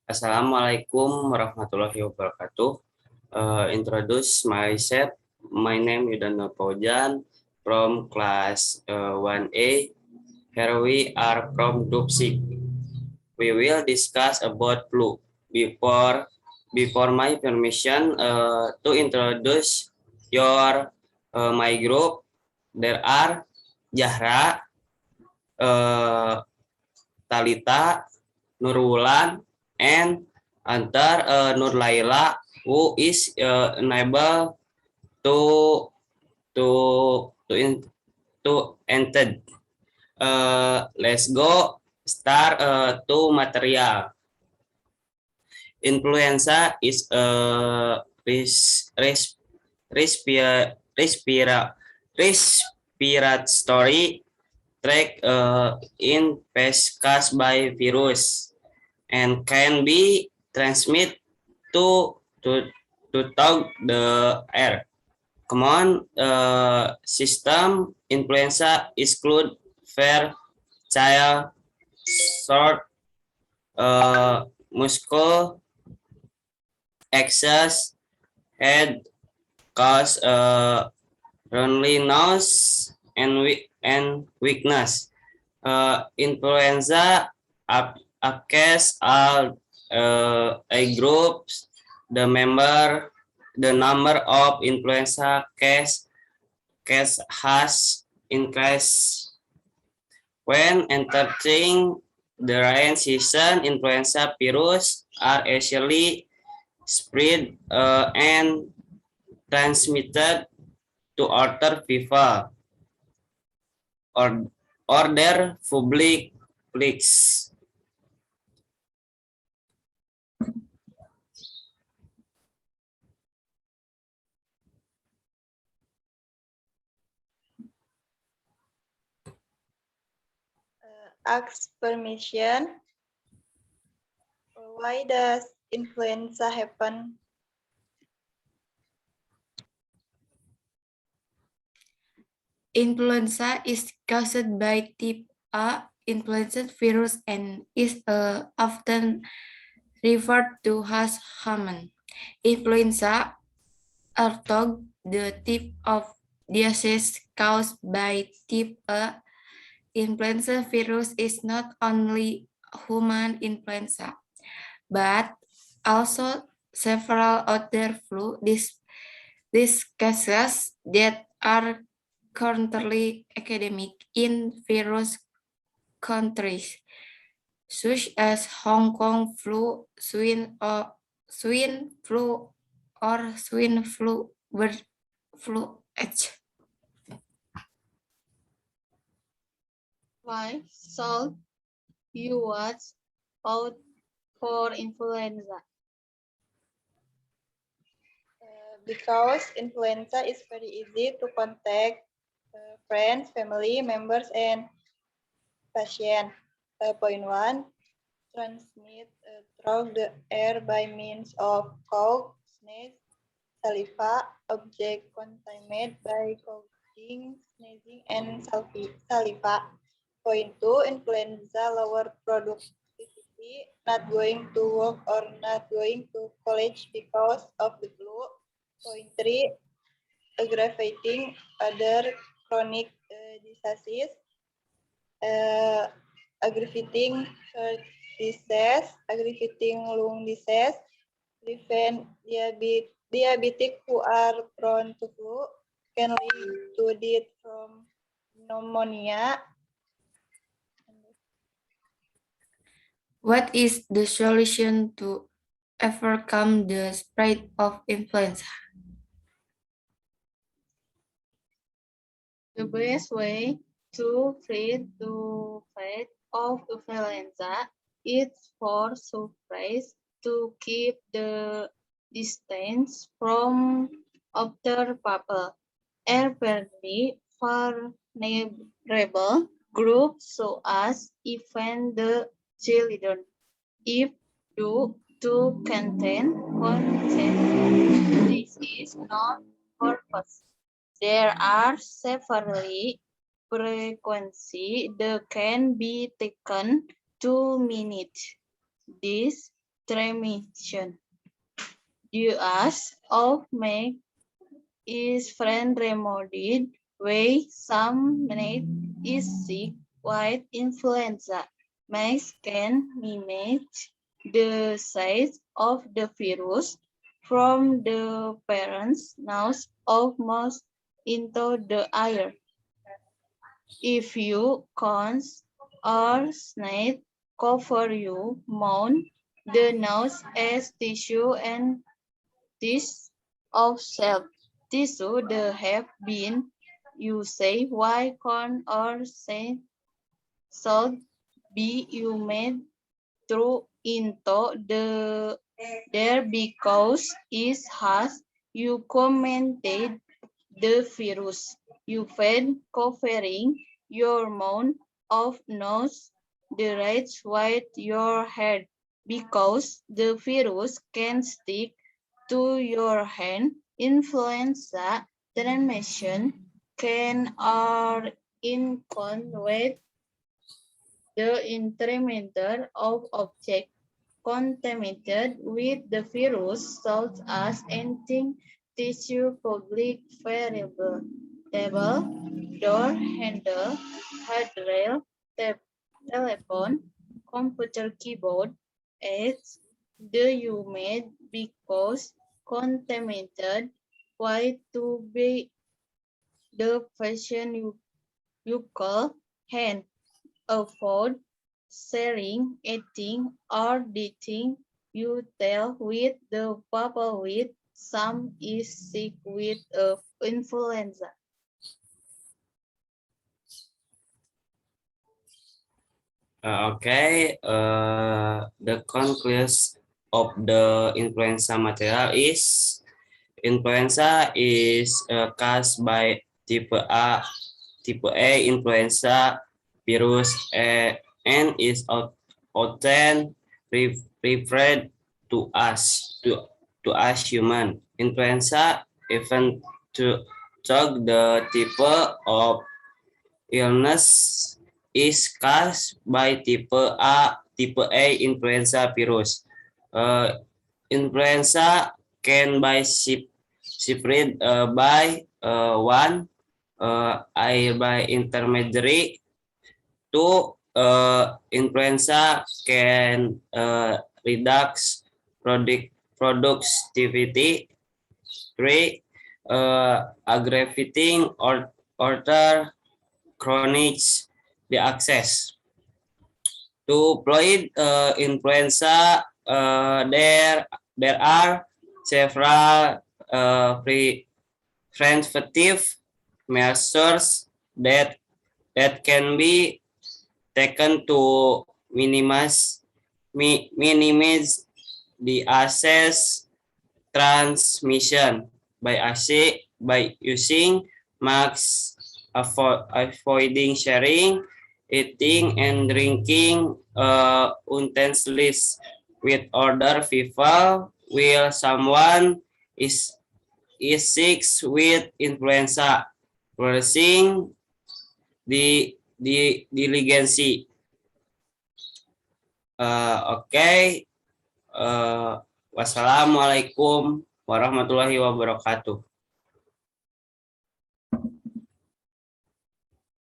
Assalamualaikum warahmatullahi wabarakatuh. Introduce myself. My name is Yudana Paujan from class 1A. Here we are from group 6. We will discuss about flu. Before my permission to introduce your my group, there are Jahra, Talita, Nurwulan, and Antar Nur Laila, who is unable to to to in, to enter. Let's go start to material. Influenza is a res, res, respiratory tract infected by virus and can be transmitted to through the air. Common system influenza include fever, child, short, muscle, excess, head, cause runny nose, and weakness. Influenza occurs all a groups. The number of influenza case has increased when entering the rain season. Influenza virus are actually spread and transmitted to other people or their public place. Ask permission. Why does influenza happen? Influenza is caused by type A influenza virus and is often referred to as human influenza, although the type of disease caused by type A influenza virus is not only human influenza, but also several other flu diseases that are currently epidemic in various countries, such as Hong Kong flu, swine flu, or swine flu, bird flu H. Why should you watch out for influenza? Because influenza is very easy to contact friends, family members, and patients. Point 1. Transmit through the air by means of cough, sneeze, saliva, object contaminated by coughing, sneezing, and saliva. Point 2, influenza lower productivity, not going to work or not going to college because of the flu. Point 3, aggravating other chronic diseases, aggravating heart disease, aggravating lung disease, prevent diabetic who are prone to flu, can lead to death from pneumonia. What is the solution to overcome the spread of influenza? The best way to treat the spread of influenza is for surprise to keep the distance from other people, especially for vulnerable groups so as even the children. If due to contain consent, this is not purpose. There are several frequencies that can be taken to manage this. transmission. US of May is friend reminded way some minute is sick with influenza. Max can mimic the size of the virus from the parents' nose of mouse into the air. If you cons or sneeze, cover your mouth, the nose as tissue and this of self tissue that have been you say why corn or say salt be you made through into there because it has you commented the virus you fed covering your mouth of nose the right with your head because the virus can stick to your hand. Influenza transmission can or in convey the intermeter of object contaminated with the virus such as anything tissue, public variable, table, door handle, handrail, telephone, computer keyboard, as the you made because contaminated why to be the fashion you call hand avoid sharing, eating, or dating you tell with the people with some is sick with influenza. The conclusion of the influenza material is influenza is caused by type A influenza virus and is often referred to as human influenza, even though the type of illness is caused by type A influenza virus. Influenza can be spread by one air by intermediary. Two, influenza can reduce productivity. Three, aggravating or chronic the access. To avoid influenza, there are several preventive measures that can be taken to minimize the access transmission by using masks, avoiding sharing, eating and drinking utensils with other people while someone is sick with influenza, reducing the diligency. Wassalamualaikum warahmatullahi wabarakatuh.